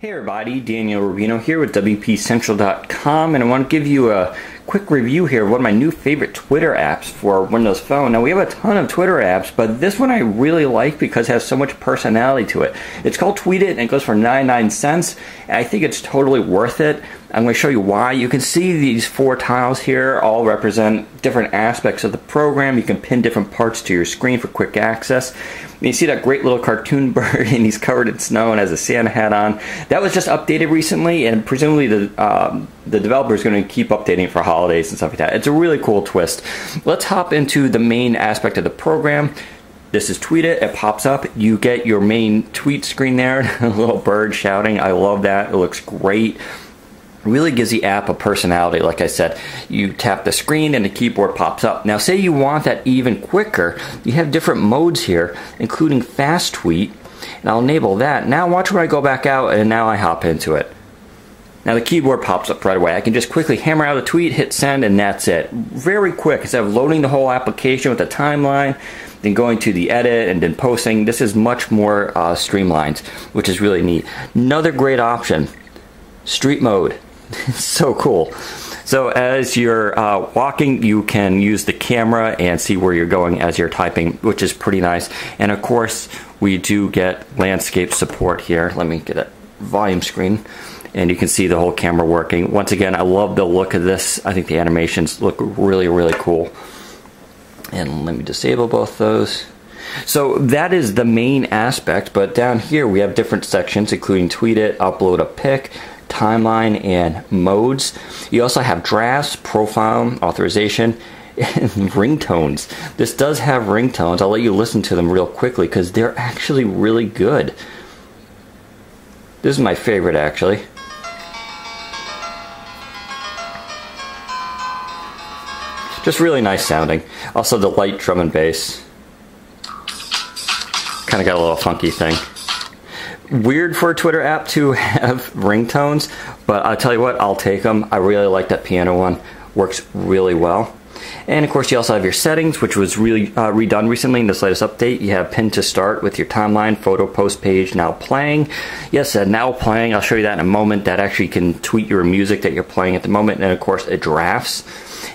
Hey everybody, Daniel Rubino here with WPCentral.com, and I want to give you a quick review here of one of my new favorite Twitter apps for Windows Phone. Now we have a ton of Twitter apps, but this one I really like because it has so much personality to it. It's called Tweet It, and it goes for 99 cents, and I think it's totally worth it. I'm going to show you why. You can see these four tiles here all represent different aspects of the program. You can pin different parts to your screen for quick access. And you see that great little cartoon bird, and he's covered in snow and has a Santa hat on. That was just updated recently, and presumably the developer is going to keep updating for holidays and stuff like that. It's a really cool twist. Let's hop into the main aspect of the program. This is Tweet It. It pops up. You get your main tweet screen there. A little bird shouting. I love that. It looks great. Really gives the app a personality. Like I said, you tap the screen and the keyboard pops up. Now say you want that even quicker, you have different modes here, including fast tweet, and I'll enable that. Now watch when I go back out, and now I hop into it. Now the keyboard pops up right away. I can just quickly hammer out a tweet, hit send, and that's it. Very quick. Instead of loading the whole application with a timeline, then going to the edit and then posting, this is much more streamlined, which is really neat. Another great option, street mode. So cool. So as you're walking, you can use the camera and see where you're going as you're typing, which is pretty nice. And of course, we do get landscape support here. Let me get a volume screen, and you can see the whole camera working. Once again, I love the look of this. I think the animations look really, really cool. And let me disable both those. So that is the main aspect, but down here we have different sections, including Tweet It, Upload a Pic, Timeline, and Modes. You also have Drafts, Profile, Authorization, and Ringtones. This does have ringtones. I'll let you listen to them real quickly because they're actually really good. This is my favorite, actually. Just really nice sounding. Also the light drum and bass. Kind of got a little funky thing. Weird for a Twitter app to have ringtones, but I'll tell you what, I'll take them. I really like that piano one. Works really well. And of course you also have your settings, which was really redone recently in this latest update. You have pin to start with your timeline, photo post page, now playing. Yes, now playing, I'll show you that in a moment. That actually can tweet your music that you're playing at the moment. And of course it drafts,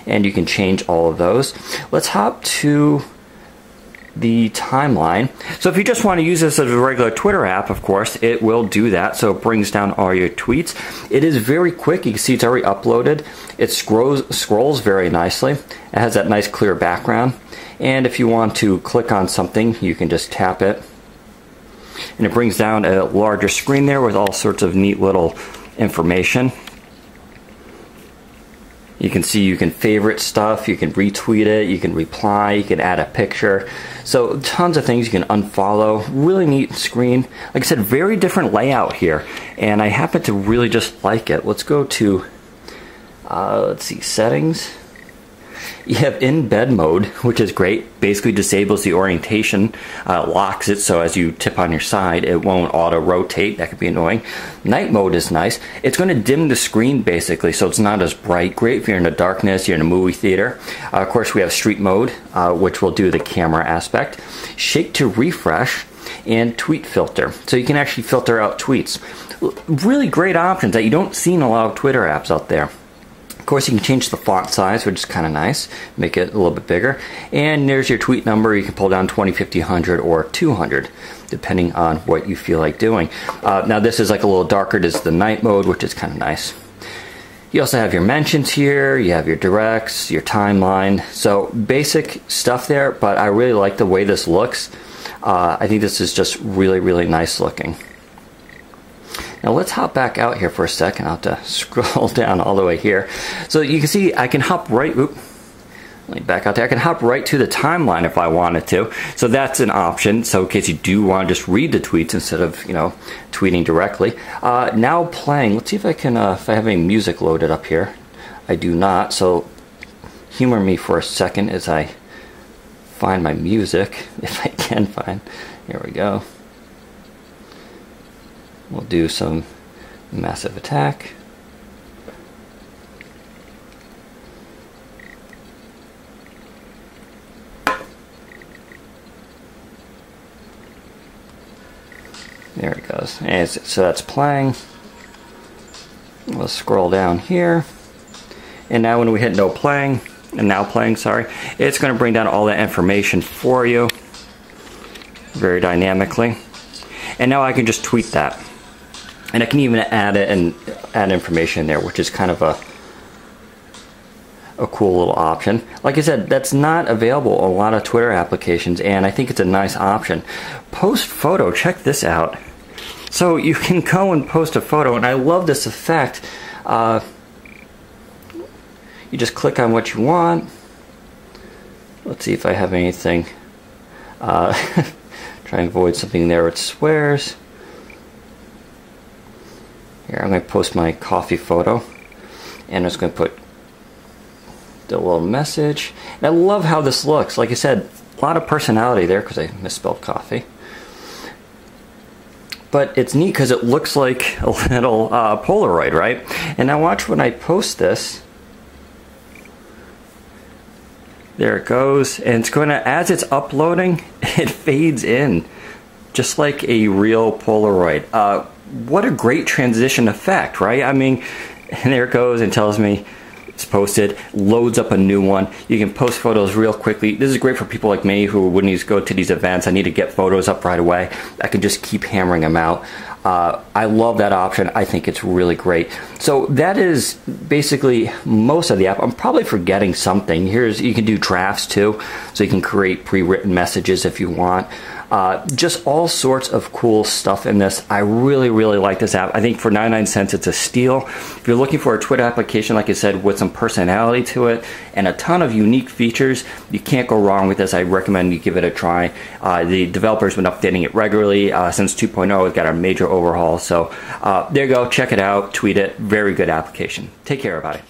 and you can change all of those. Let's hop to the timeline. So if you just want to use this as a regular Twitter app, of course, it will do that. So it brings down all your tweets. It is very quick. You can see it's already uploaded. It scrolls very nicely. It has that nice clear background. And if you want to click on something, you can just tap it. And it brings down a larger screen there with all sorts of neat little information. You can see you can favorite stuff, you can retweet it, you can reply, you can add a picture. So tons of things. You can unfollow. Really neat screen. Like I said, very different layout here, and I happen to really just like it. Let's go to, let's see, settings. You have in-bed mode, which is great. Basically disables the orientation, locks it so as you tip on your side, it won't auto-rotate. That could be annoying. Night mode is nice. It's going to dim the screen, basically, so it's not as bright. Great if you're in the darkness, you're in a movie theater. Of course, we have street mode, which will do the camera aspect. Shake to refresh, and tweet filter. So you can actually filter out tweets. Really great options that you don't see in a lot of Twitter apps out there. Of course, you can change the font size, which is kind of nice. Make it a little bit bigger. And there's your tweet number. You can pull down 20, 50, 100, or 200, depending on what you feel like doing. Now, this is like a little darker. This is the night mode, which is kind of nice. You also have your mentions here. You have your directs, your timeline. So basic stuff there, but I really like the way this looks. I think this is just really, really nice looking. Now let's hop back out here for a second. I'll have to scroll down all the way here. So you can see I can hop right, let me back out there. I can hop right to the timeline if I wanted to. So that's an option. So in case you do want to just read the tweets instead of, tweeting directly. Now playing, let's see if I can, if I have any music loaded up here. I do not, so humor me for a second as I find my music, if I can find. Here we go. We'll do some Massive Attack. There it goes. And so that's playing. let's scroll down here. And now when we hit now playing, sorry, it's going to bring down all that information for you very dynamically. And now I can just tweet that. And I can even add it and add information in there, which is kind of a cool little option. Like I said, that's not available on a lot of Twitter applications, and I think it's a nice option. Post photo, check this out. So you can go and post a photo, and I love this effect. You just click on what you want. Let's see if I have anything. Try and avoid something there with swears. Here, I'm going to post my coffee photo, and I'm just going to put the little message. And I love how this looks. Like I said, a lot of personality there because I misspelled coffee. But it's neat because it looks like a little Polaroid, right? And now watch when I post this. There it goes. And it's going to, as it's uploading, it fades in. Just like a real Polaroid. What a great transition effect, right? I mean, and there it goes and tells me it's posted, loads up a new one. You can post photos real quickly. This is great for people like me who wouldn't need to go to these events. I need to get photos up right away. I can just keep hammering them out. I love that option. I think it's really great. So that is basically most of the app. I'm probably forgetting something. You can do drafts too, so you can create pre-written messages if you want. Just all sorts of cool stuff in this. I really, really like this app. I think for 99 cents, it's a steal. If you're looking for a Twitter application, like I said, with some personality to it and a ton of unique features, you can't go wrong with this. I recommend you give it a try. The developer's been updating it regularly since 2.0. It got a major overhaul. So there you go. Check it out. Tweet it. Very good application. Take care, everybody.